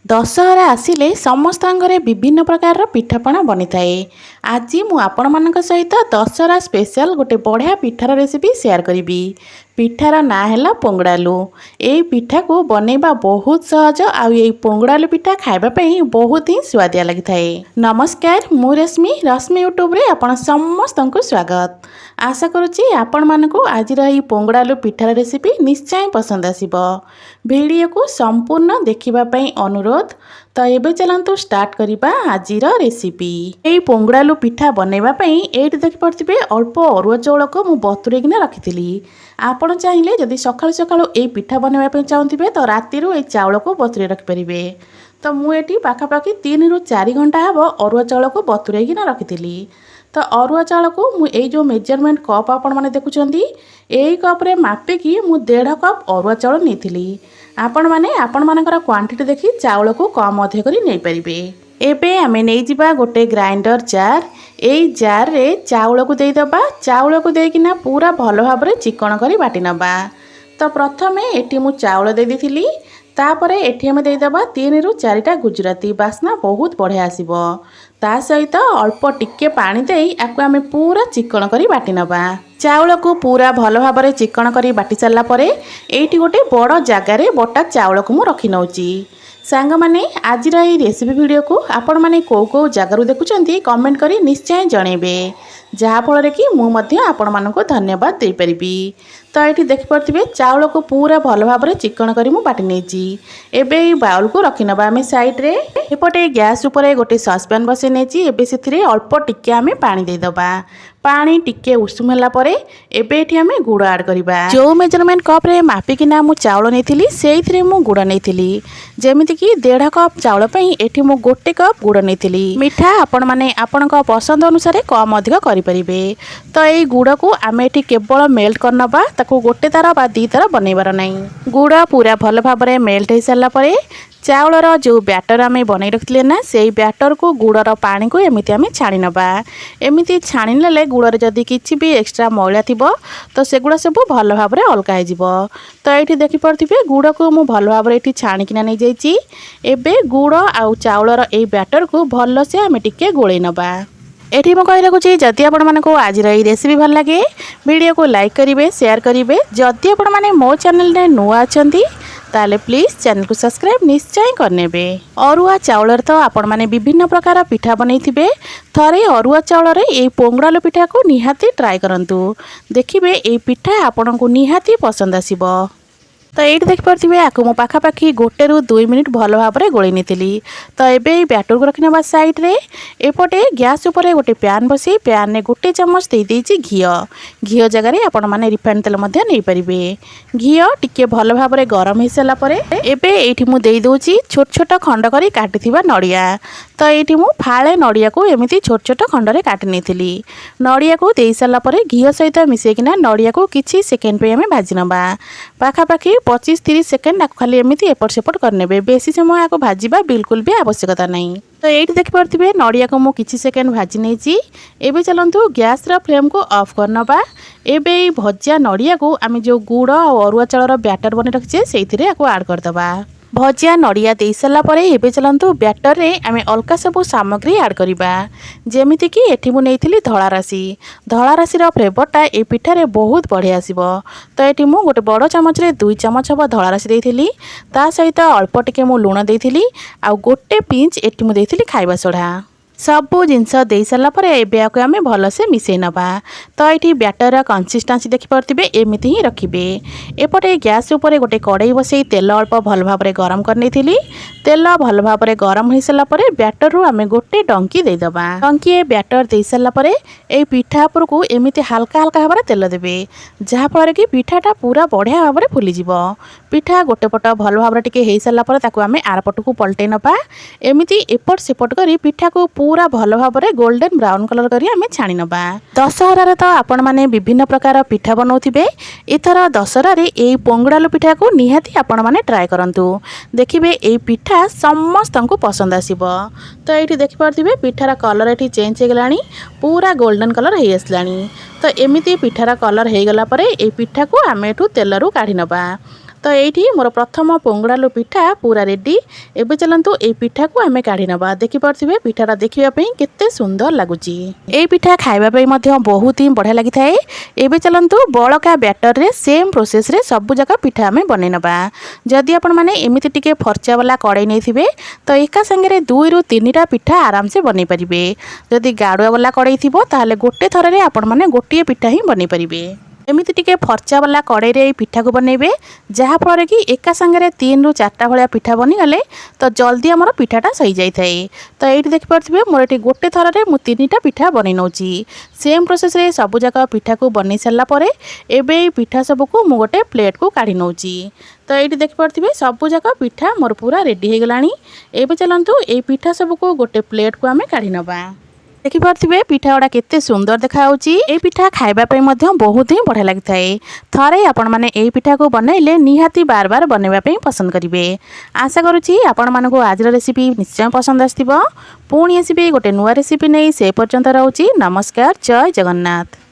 दशहरा आसिले समस्त घरे विभिन्न प्रकार पिठापणा बनी थाए। आज मु आपण मानक सहित दशहरा स्पेशल गोटे बढ़िया पिठार रेसिपी शेयर करी। पिठार ना है पोंगड़ालू। यही पिठा को बनैबा बहुत सहज आउ यही पोंगड़ालू पिठा खाइबापी बहुत ही स्वादिया लगी थाए। नमस्कार, मु रश्मि यूट्यूब रे आपण समस्त को स्वागत। आशा करुच्ची आपण मानकु आज पोंगड़ालू पिठार रेसिपी निश्चय पसंद आसिबो। वीडियो को संपूर्ण देखिबा पई अनुरोध। तो एबे चलंतु स्टार्ट करिबा आजिर रेसिपी। एई पोंगड़ालू पिठा बनैबा पई एठी देखि परथिबे अल्प अरुआ चाउल को मु बतुरेकिना रखिथिली। आपण चाहिले जदि सकाळु सकाळु एई पिठा बनैबा पई चाहुथिबे तो रातिरु एई चाउल को बतुरे रखि परिबे। तो मु एठी पाखापाखि 3 रु 4 घंटा हबो अरुआ चाउल को बतुरेकिना रखिथिली। तो अरुआ चाउल को मु एई जो मेजरमेंट कप आपण माने देखुचंदी एई कप रे मापिकी मु 1.5 कप अरुआ चाउल नेथिली। आपण माने आपण मानकर क्वांटिटी देखि चाउल को कम अधिक करी नै परिबे। एबे आमे नै जिबा गोटे ग्राइंडर जार। एई जार रे चाउल को देई दबा। चाउल को देकिना पूरा भलो भाबरे चिकन करी बाटी नबा। तो प्रथमे एठी मु चाउल दे दिथिली। तापरे एठी हमें देदबा 3 रु 4टा गुजराती। बास्ना बहुत बढ़िया आसीबो। ता सहित अल्प टिके पानी देई आकु आमे पूरा चिकन करी बाटी नबा। चाउल को पूरा भलो भाबरे चिकन करी बाटी सारला परे एठी गोटे बड़ जागारे बटा चाउल को मु रखि नउची। सांग माने आजिर एई रेसिपी वीडियो को आपण माने को जगारु देखुचंती कमेंट करी निश्चय जणेबे, जहा फल कि मु मध्य आपण मानको धन्यवाद दे परिबी। तो ये देखि परथिबे चाउल को पूरा भलो भाबरे चिकन करी मु बाटी नेची। एबे ई बाउल को रखि नबा आमे साइड रे। एपटे गैस ऊपर गोटे सॉसपैन बसे नेची। एबे सेथिरे अल्प टिके आमे पानी दे दबा। पानी टिके उषुम होला परे एबे एठी आमे गुड़ ऐड करिबा। जो मेजरमेंट कप रे मापिकिना मु चाउल नेथिली सेइथिरे मु गुड़ नेथिली। जेमिति कि 1.5 कप चाउल पई एठी मु 1 कप गुड़ नेथिली। मिठा आपण माने आपणक पसंद अनुसार कम अधिक करि परिबे। तो एई गुड़ को आमे एठी केवल मेल्ट करनबा, ताको गोटे तार बा 2 तार बनैबार नै। गुड़ पूरा भलो भाबरे मेल्ट हो सारला परे चाउलर जो बैटर आमे बनै रखिले ना सेई बैटर को गुड़र पानी को एमिति आमे छाणी नबा। एमिति छाणी नेले गुड़र जदि किछि भी एक्स्ट्रा मैला थिबो तो सेगुड़ा सब भलो भाबरे अलगा हो जिवो। तो एठी देखि परथिबे गुड़ को मु भलो भाबरे एठी छाणी किना नै जाईची। एबे गुड़ आउ चाउलर एई बैटर को भलो से आमे टिके गोळै नबा। एठी मु कहि रखुची जदि आपण मानको आज रही रेसिपी भल लगे वीडियो को लाइक करिवे, शेयर करिवे। जदि आपण माने मो चैनल रे नुआ अछंती ताले प्लीज चैनल को सब्सक्राइब निश्चय करनेबे। अरुआ चाउल तो आपण माने विभिन्न प्रकार पिठा बनैथिबे। थरे अरुआ चाउल रे एई पोंगड़ालू पिठा को निहाती ट्राई करंतु। देखिबे एई पिठा आपण को निहाती पसंद आसीबो। तो ये देख पारे आपको मो पाखापाखि 1 रु 2 मिनिट भलो भाबरे गोळै नेतिली। तो एबे बैटर को रखिनबा साइड रे। एपटे गैस ऊपर गोटे पैन बसी पैन ने 1 चम्मच दे देछि घी जगह रे आपण माने रिफाइंड तेल मध्य नै परिबे। घी टिके भलो भाबरे गरम हे सला परे एबे एठी मु देई दोछि छोट छोट खंड करी काटिथिबा नडिया। तो एठी मु फाळे नडिया को एमिति छोट छोट खंड रे काटि नेथिली। नडिया को देई सला परे घी सहित मिसेकिना नडिया को किछि सेकेंड पे हमें भाजी नबा। पाखापाखि 25-30 सेकेंड खाली एमती एपट सेपट करने। बेसी समय आपको भाजवा बिल्कुल भी आवश्यकता नहीं। तो ये देखि पारे नडिया को मु किछि सेकेंड भाजी नहीं। एबे चलंतु गैस रा फ्लेम को ऑफ करनबा। एबे भजा नडिया को आमे जो गुड़ और अरुआ चाउलर बैटर बने रखिछे सेइथिरे आको ऐड कर दबा। भजा नडिया दे सारा परे एबे चलंतु बैटर रे आमे अलका सबु सामग्री ऐड करिबा। जेमिति कि एठी मु नेइथिली धळा राशि रो फ्लेवरटा ए पिठा रे बहुत बढ़िया आसीबो। तो एठी मु गोटे बड़ चमच रे 2 चमच हबो धळा राशि देइथिली। ता सहित अल्प टिके मु लूण देइथिली आ गोटे पिंच एठी मु देइथिली खाइबा सोडा। सबू जिनस दे सारा परे एबे आको आमे भलो से मिसै नबा। तो ये बैटर कंसिस्टेंसी देखि परथिबे एमिति ही रखिबे। एपटे गैस ऊपर गोटे कड़ाई बसई तेल अल्प भलो भाबरे गरम करनेथिली। तेल भलो भाबरे गरम हो सारा परे बैटर रु आमे गोटे डंकी दे दबा। डंकी बैटर दे सारा परे ए पिठा ऊपर को एमिति हल्का हल्का भाबरे तेल देबे, जहा फल कि पिठाटा पूरा बढ़िया भाबरे फुली जिवो। पिठा गोटे पट भलो भाबरे टिके हे सारा परे ताकू आमे आर पट को पलटै नबा। एमिति एपट सेपट करी पिठा को पूरा भलो भाबरे गोल्डन ब्राउन कलर करी आमे छाणी नबा। दशहरा रे तो आपण माने विभिन्न प्रकार पिठा बनाउथिबे। एथरा दशहरा रे एई पोंगड़ालू पिठा को निहाती आपण माने ट्राई करंतु। देखिबे एई पिठा समस्त को पसंद आसीबो। तो एठी देखि पारथिबे पिठार कलर एठी चेंज हे गलानी, पूरा गोल्डन कलर हे आसलानी। तो एमिति पिठार कलर हे गला परे एई पिठा को आमे एठू तेलरू काढी नबा। तो ये मोर प्रथम पोंगड़ालू पिठा पूरा रेडी। एबे चलतु ये पिठा को आम काढ़ी नवा। देखिपे पिठाटा देखापी केते सुंदर लगुच। ये पिठा खावाई बहुत ही बढ़िया लगी थाए। एबे चलतु बड़का बैटर रे सेम प्रोसेस रे सब जगह पिठा आम बन नवा। जदि आपण मैंने एमती टिके फर्चा वाला कड़े नहीं तो एका संगे 2 ରୁ 3टा पिठा आराम से बन पारे। जदि गाड़ुआ वाला कड़े थी ताले गोटे थर में आपण मैंने गोटे पिठा ही बन पारे। एमती टिके फर्चा वाला कड़े रे पिठा को बनइबे जहाँफल कि एका संगे 3 ରୁ 4टा भाया पिठा बनीगले तो जल्दी आमर पिठाटा सही जाए। तो ये देखिपे मोर ये गोटे थर में 3टा पिठा बन नौची। सेम प्रोसेस रे सब जगह पिठा को बनी सारापर एवं पिठा सबको मु गोटे प्लेट को काढ़ी नौची। तो ये देखिपे सब जगह पिठा मोर पूरा रेडी हो गलानी। एबे चलतु ये पिठा सबको गोटे प्लेट को आम काढ़ी नवा। देखिपे पिठा गुड़ा केते सुंदर देखा। ये पिठा खावाई बहुत ही बढ़िया लगी थाए। थरे आपण मैंने ये पिठा को बनइले निहाती बार बार बनवाई पसंद करेंगे। आशा करुँची आपण मानक आज रेसिपी निश्चय पसंद आसथिबो। पुणी आसबे गोटे नुआ रेसिपी नहीं से पर्यंत रोची। नमस्कार, जय जगन्नाथ।